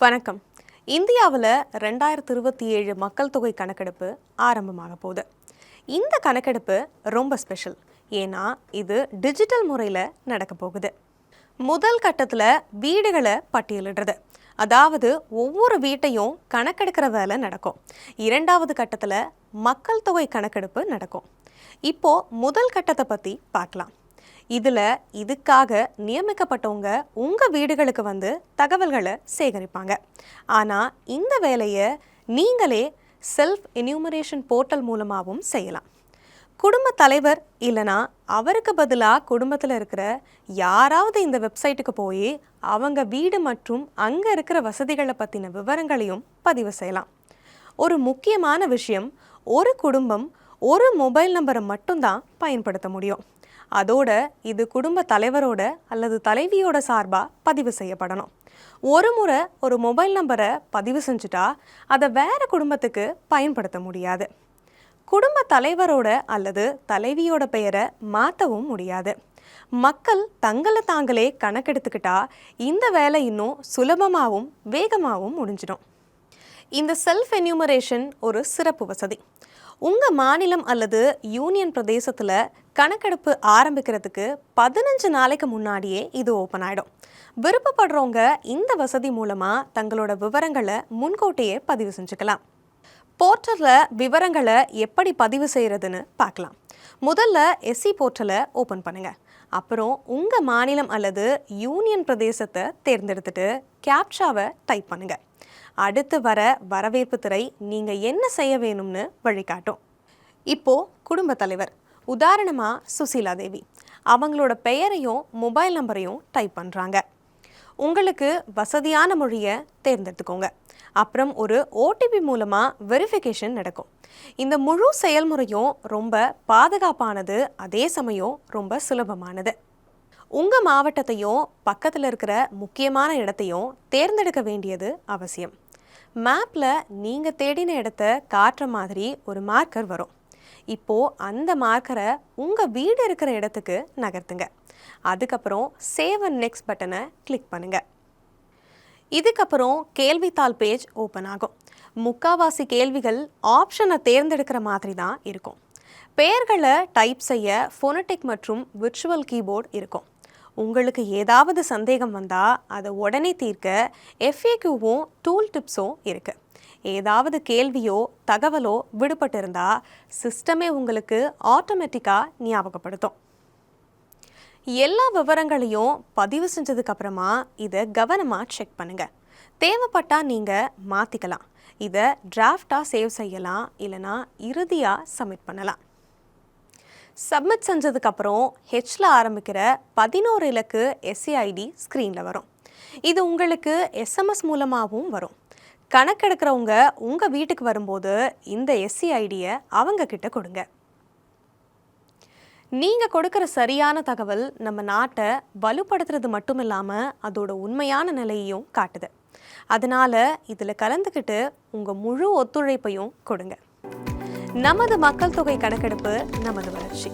வணக்கம். இந்தியாவில் 2027 மக்கள் தொகை கணக்கெடுப்பு ஆரம்பமாக போகுது. இந்த கணக்கெடுப்பு ரொம்ப ஸ்பெஷல். ஏன்னா இது டிஜிட்டல் முறையில் நடக்க போகுது. முதல் கட்டத்தில் வீடுகளை பட்டியலிடுறது, அதாவது ஒவ்வொரு வீட்டையும் கணக்கெடுக்கிற வேலை நடக்கும். இரண்டாவது கட்டத்தில் மக்கள் தொகை கணக்கெடுப்பு நடக்கும். இப்போ முதல் கட்டத்தை பற்றி பார்க்கலாம். இதுக்காக நியமிக்கப்பட்டவங்க உங்கள் வீடுகளுக்கு வந்து தகவல்களை சேகரிப்பாங்க. ஆனால் இந்த வேலையை நீங்களே செல்ஃப் என்யூமரேஷன் போர்ட்டல் மூலமாகவும் செய்யலாம். குடும்ப தலைவர் இல்லைனா அவருக்கு பதிலாக குடும்பத்தில் இருக்கிற யாராவது இந்த வெப்சைட்டுக்கு போய் அவங்க வீடு மற்றும் அங்கே இருக்கிற வசதிகளை பற்றின விவரங்களையும் பதிவு செய்யலாம். ஒரு முக்கியமான விஷயம், ஒரு குடும்பம் ஒரு மொபைல் நம்பரை மட்டும்தான் பயன்படுத்த முடியும். அதோட இது குடும்ப தலைவரோட அல்லது தலைவியோட சார்பாக பதிவு செய்யப்படணும். ஒரு முறை ஒரு மொபைல் நம்பரை பதிவு செஞ்சுட்டா அதை வேறு குடும்பத்துக்கு பயன்படுத்த முடியாது. குடும்ப தலைவரோட அல்லது தலைவியோட பெயரை மாற்றவும் முடியாது. மக்கள் தங்களை தாங்களே கணக்கெடுத்துக்கிட்டா இந்த வேலை இன்னும் சுலபமாகவும் வேகமாகவும் முடிஞ்சிடும். இந்த செல்ஃப் என்யூமரேஷன் ஒரு சிறப்பு வசதி. உங்கள் மாநிலம் அல்லது யூனியன் பிரதேசத்தில் கணக்கெடுப்பு ஆரம்பிக்கிறதுக்கு 15 நாளைக்கு முன்னாடியே இது ஓப்பன் ஆகிடும். விருப்பப்படுறவங்க இந்த வசதி மூலமாக தங்களோட விவரங்களை முன்கூட்டியே பதிவு செஞ்சுக்கலாம். போர்ட்டலில் விவரங்களை எப்படி பதிவு செய்கிறதுன்னு பார்க்கலாம். முதல்ல எஸ்சி போர்ட்டலை ஓப்பன் பண்ணுங்கள். அப்புறம் உங்கள் மாநிலம் அல்லது யூனியன் பிரதேசத்தை தேர்ந்தெடுத்துட்டு கேப்சாவை டைப் பண்ணுங்கள். அடுத்து வர வரவேற்பு திரை நீங்கள் என்ன செய்ய வேணும்னு வழிகாட்டும். இப்போது குடும்ப தலைவர், உதாரணமாக சுசீலா தேவி, அவங்களோட பெயரையும் மொபைல் நம்பரையும் டைப் பண்ணுறாங்க. உங்களுக்கு வசதியான மொழியை தேர்ந்தெடுத்துக்கோங்க. அப்புறம் ஒரு ஓடிபி மூலமாக வெரிஃபிகேஷன் நடக்கும். இந்த முழு செயல்முறையும் ரொம்ப பாதுகாப்பானது, அதே சமயம் ரொம்ப சுலபமானது. உங்கள் மாவட்டத்தையும் பக்கத்தில் இருக்கிற முக்கியமான இடத்தையும் தேர்ந்தெடுக்க வேண்டியது அவசியம். மேப்பில் நீங்கள் தேடின இடத்த காட்டுற மாதிரி ஒரு மார்க்கர் வரும். இப்போது அந்த மார்க்கரை உங்கள் வீடு இருக்கிற இடத்துக்கு நகர்த்துங்க. அதுக்கப்புறம் சேவ் அண்ட் நெக்ஸ்ட் பட்டனை கிளிக் பண்ணுங்கள். இதுக்கப்புறம் கேள்வித்தாள் பேஜ் ஓப்பன் ஆகும். முக்காவாசி கேள்விகள் ஆப்ஷனை தேர்ந்தெடுக்கிற மாதிரி தான் இருக்கும். பெயர்களை டைப் செய்ய ஃபோனடிக் மற்றும் விர்ச்சுவல் கீபோர்டு இருக்கும். உங்களுக்கு ஏதாவது சந்தேகம் வந்தால் அதை உடனே தீர்க்க FAQவும் டூல் டிப்ஸும் இருக்குது. ஏதாவது கேள்வியோ தகவலோ விடுபட்டு இருந்தால் சிஸ்டமே உங்களுக்கு ஆட்டோமேட்டிக்காக ஞாபகப்படுத்தும். எல்லா விவரங்களையும் பதிவு செஞ்சதுக்கப்புறமா இதை கவனமாக செக் பண்ணுங்கள். தேவைப்பட்டால் நீங்கள் மாற்றிக்கலாம். இதை டிராஃப்டாக சேவ் செய்யலாம், இல்லைனா இறுதியாக சப்மிட் பண்ணலாம். சப்மிட் செஞ்சதுக்கப்புறம் ஹெச்சில் ஆரம்பிக்கிற 11 இலக்கு SCID ஸ்க்ரீனில் வரும். இது உங்களுக்கு SMS மூலமாகவும் வரும். கணக்கெடுக்கிறவங்க உங்கள் வீட்டுக்கு வரும்போது இந்த SCIDயை அவங்க கிட்ட கொடுங்க. நீங்கள் கொடுக்குற சரியான தகவல் நம்ம நாட்டை வலுப்படுத்துறது மட்டும் இல்லாமல் அதோட உண்மையான நிலையையும் காட்டுது. அதனால் இதில் கலந்துக்கிட்டு உங்கள் முழு ஒத்துழைப்பையும் கொடுங்க. நமது மக்கள் தொகை கணக்கெடுப்பு, நமது வளர்ச்சி.